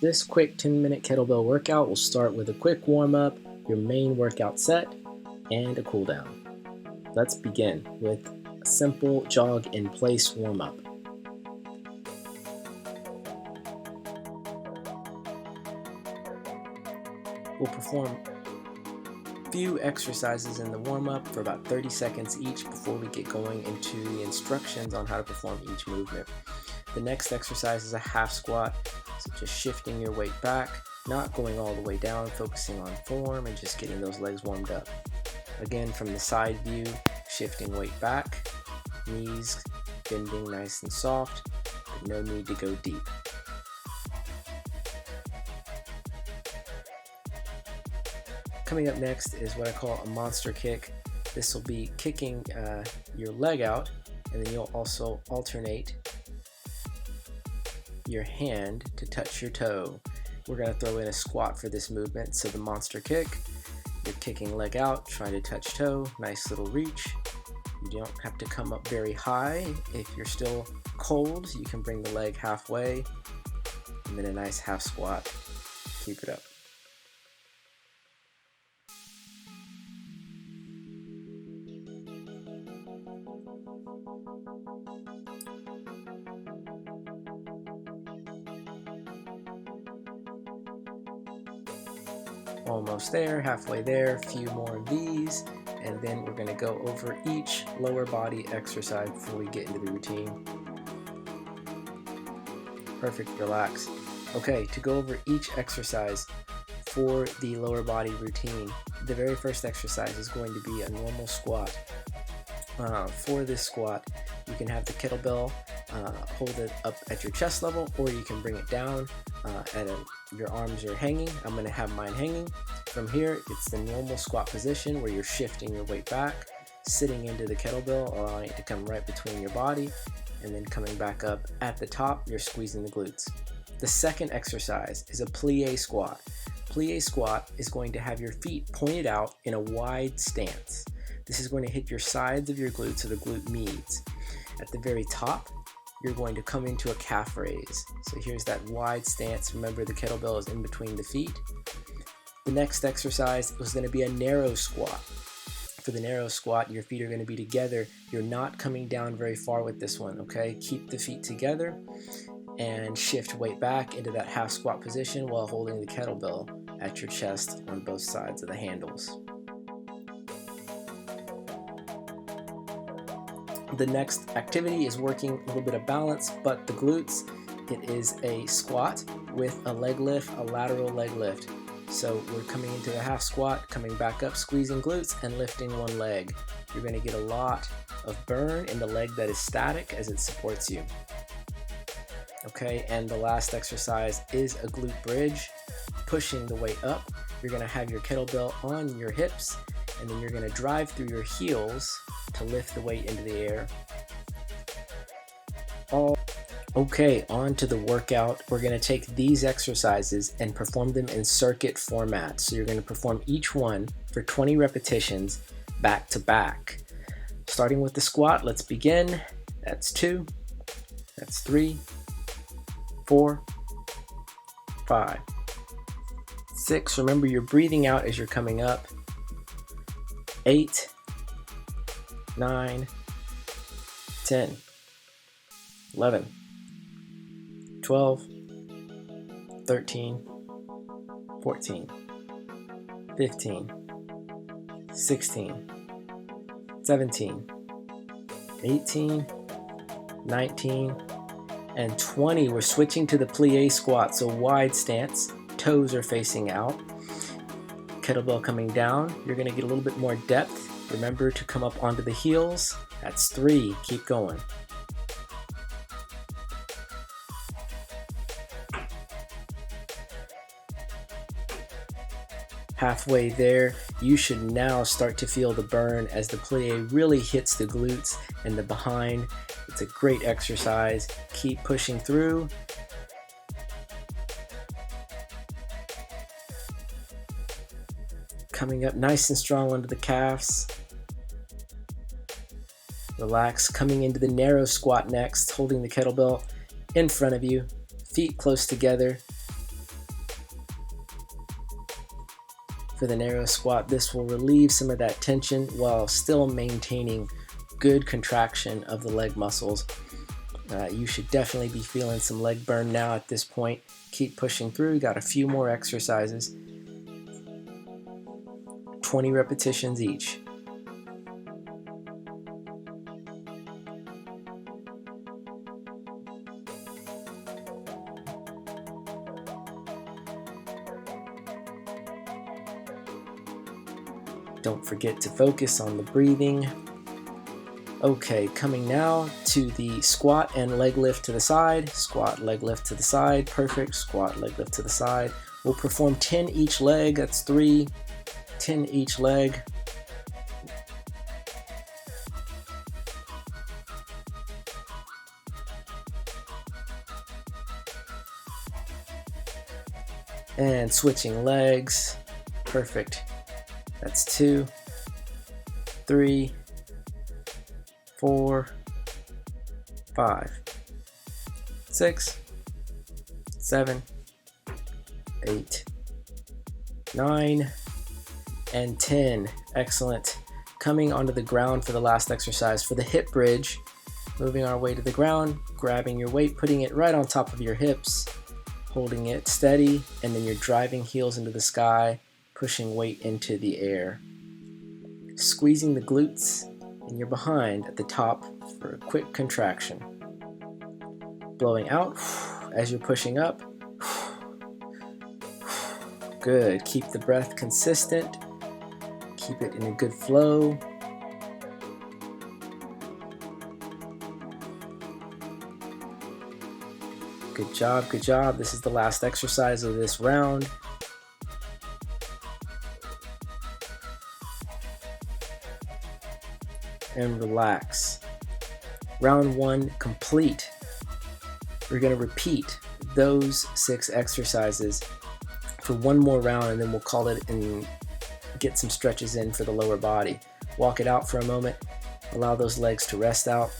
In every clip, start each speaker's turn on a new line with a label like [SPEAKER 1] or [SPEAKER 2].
[SPEAKER 1] This quick 10-minute kettlebell workout will start with a quick warm-up, your main workout set, and a cool down. Let's begin with a simple jog in place warm-up. We'll perform a few exercises in the warm-up for about 30 seconds each before we get going into the instructions on how to perform each movement. The next exercise is a half squat, so just shifting your weight back, not going all the way down, focusing on form and just getting those legs warmed up. Again, from the side view, shifting weight back, knees bending nice and soft, but no need to go deep. Coming up next is what I call a monster kick. This will be kicking your leg out, and then you'll also alternate your hand to touch your toe. We're going to throw in a squat for this movement. So the monster kick, you're kicking leg out, trying to touch toe, nice little reach. You don't have to come up very high. If you're still cold, you can bring the leg halfway, and then a nice half squat. Keep it up. Almost there, halfway there, a few more of these, and then we're going to go over each lower body exercise before we get into the routine. Perfect, relax. Okay, to go over each exercise for the lower body routine, the very first exercise is going to be a normal squat. For this squat, you can have the kettlebell hold it up at your chest level, or you can bring it down your arms are hanging. I'm going to have mine hanging. From here, it's the normal squat position where you're shifting your weight back, sitting into the kettlebell, allowing it to come right between your body, and then coming back up at the top, you're squeezing the glutes. The second exercise is a plie squat. Plie squat is going to have your feet pointed out in a wide stance. This is going to hit your sides of your glutes, so the glute meads. At the very top, you're going to come into a calf raise. So here's that wide stance. Remember, the kettlebell is in between the feet. The next exercise was going to be a narrow squat. For the narrow squat, your feet are going to be together. You're not coming down very far with this one, okay? Keep the feet together and shift weight back into that half squat position while holding the kettlebell at your chest on both sides of the handles. The next activity is working a little bit of balance, but the glutes. It is a squat with a leg lift, a lateral leg lift. So we're coming into the half squat, coming back up, squeezing glutes, and lifting one leg. You're going to get a lot of burn in the leg that is static as it supports you. Okay, and the last exercise is a glute bridge, pushing the weight up. You're going to have your kettlebell on your hips, and then you're going to drive through your heels to lift the weight into the air. Okay, on to the workout. We're going to take these exercises and perform them in circuit format. So you're going to perform each one for 20 repetitions back to back. Starting with the squat, let's begin. That's 2, that's 3, 4, 5, 6. Remember, you're breathing out as you're coming up. 8, 9, 10, 11, 12, 13, 14, 15, 16, 17, 18, 19, and 20. We're switching to the plie squat, so wide stance, toes are facing out. Kettlebell coming down, you're going to get a little bit more depth. Remember to come up onto the heels. That's 3. Keep going. Halfway there, you should now start to feel the burn as the plie really hits the glutes and the behind. It's a great exercise. Keep pushing through. Coming up nice and strong onto the calves. Relax, coming into the narrow squat next, holding the kettlebell in front of you, feet close together. for the narrow squat. This will relieve some of that tension while still maintaining good contraction of the leg muscles. You should definitely be feeling some leg burn now at this point. Keep pushing through. Got a few more exercises. 20 repetitions each. Don't forget to focus on the breathing. Okay, coming now to the squat and leg lift to the side. Squat, leg lift to the side. Perfect. Squat, leg lift to the side. We'll perform 10 each leg. That's 3. 10 each leg. And switching legs. Perfect. That's 2, 3, 4, 5, 6, 7, 8, 9, and 10. Excellent. Coming onto the ground for the last exercise for the hip bridge. Moving our way to the ground, grabbing your weight, putting it right on top of your hips, holding it steady, and then you're driving heels into the sky, pushing weight into the air. Squeezing the glutes and your behind at the top for a quick contraction. Blowing out as you're pushing up. Good. Keep the breath consistent. Keep it in a good flow. Good job, good job. This is the last exercise of this round. And relax. Round 1 complete. We're going to repeat those 6 exercises for one more round, and then we'll call it and get some stretches in for the lower body. Walk it out for a moment. Allow those legs to rest out.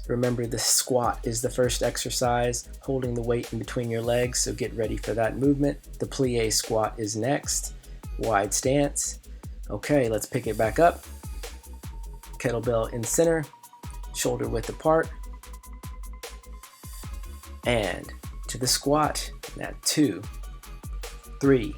[SPEAKER 1] Remember, the squat is the first exercise, holding the weight in between your legs, so get ready for that movement. The plie squat is next. Wide stance. Okay, let's pick it back up. Kettlebell in center, shoulder width apart. And to the squat. Now 2, 3,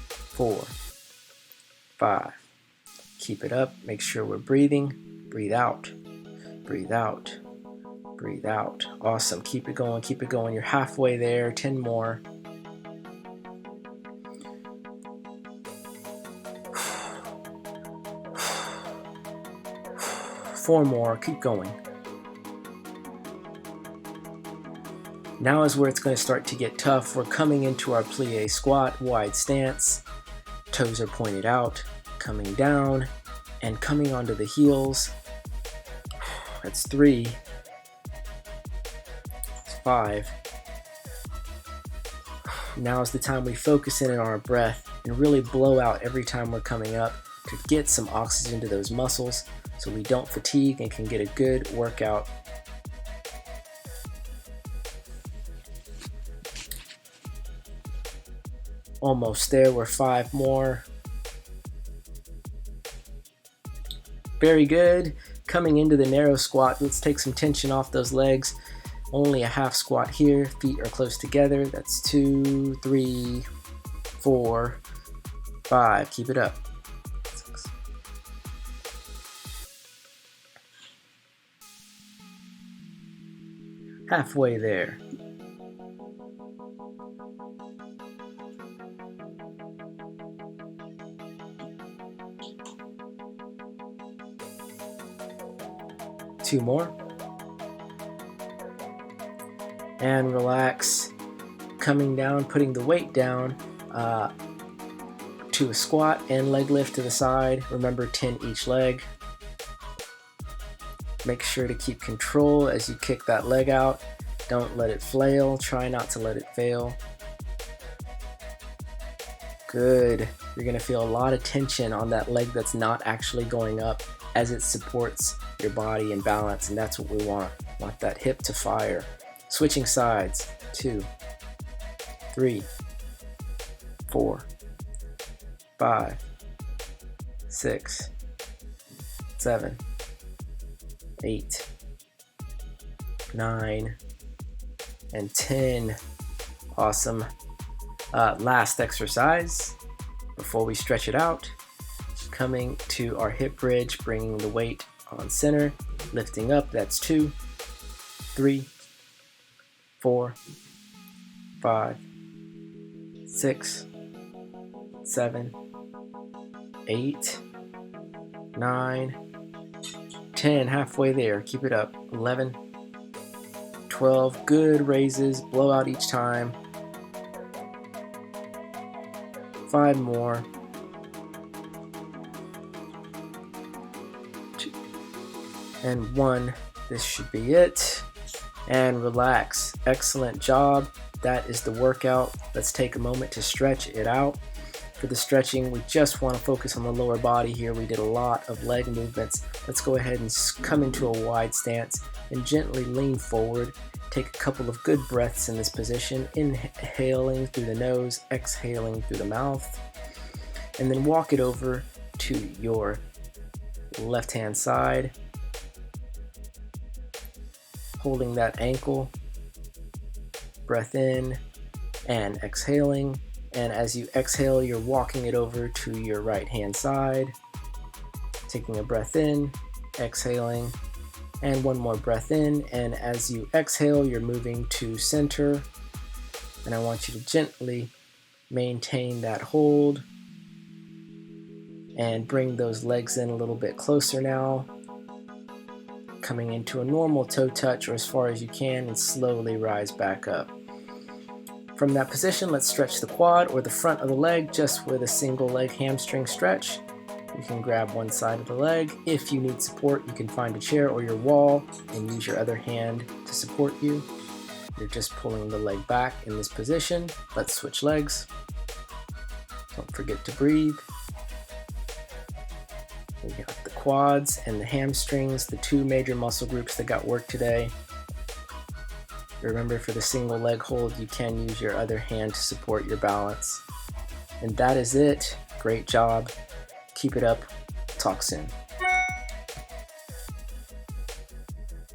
[SPEAKER 1] 4, 5. Keep it up. Make sure we're breathing. Breathe out. Breathe out. Breathe out. Awesome. Keep it going. Keep it going. You're halfway there. 10 more. Four more. Keep going. Now is where it's going to start to get tough. We're coming into our plie squat, wide stance. Toes are pointed out, coming down, and coming onto the heels. That's 3. That's 5. Now is the time we focus in on our breath and really blow out every time we're coming up to get some oxygen to those muscles so we don't fatigue and can get a good workout. Almost there. We're 5 more. Very good. Coming into the narrow squat, let's take some tension off those legs. Only a half squat here. Feet are close together. That's 2, 3, 4, 5. Keep it up. 6. Halfway there. Two more. And relax. Coming down, putting the weight down to a squat and leg lift to the side. Remember, 10 each leg. Make sure to keep control as you kick that leg out. Don't let it flail. Try not to let it fail. Good. You're going to feel a lot of tension on that leg that's not actually going up as it supports your body and balance, and that's what we want. Want that hip to fire. Switching sides. 2, 3, 4, 5, 6, 7, 8, 9, and 10. Awesome. Last exercise before we stretch it out. Coming to our hip bridge, bringing the weight on center, lifting up. That's 2, 3, 4, 5, 6, 7, 8, 9, 10. Halfway there. Keep it up. 11, 12. Good raises. Blow out each time. 5 more. 2 and 1. This should be it. And relax. Excellent job. That is the workout. Let's take a moment to stretch it out. For the stretching, we just want to focus on the lower body here. We did a lot of leg movements. Let's go ahead and come into a wide stance and gently lean forward. Take a couple of good breaths in this position, inhaling through the nose, exhaling through the mouth, and then walk it over to your left-hand side, holding that ankle, breath in and exhaling. And as you exhale, you're walking it over to your right-hand side, taking a breath in, exhaling, and one more breath in. And as you exhale, you're moving to center. And I want you to gently maintain that hold and bring those legs in a little bit closer now, coming into a normal toe touch or as far as you can, and slowly rise back up. From that position, let's stretch the quad or the front of the leg just with a single leg hamstring stretch. You can grab one side of the leg. If you need support, you can find a chair or your wall and use your other hand to support you. You're just pulling the leg back in this position. Let's switch legs. Don't forget to breathe. We got the quads and the hamstrings, the two major muscle groups that got work today. Remember, for the single leg hold, you can use your other hand to support your balance. And that is it. Great job. Keep it up. Talk soon.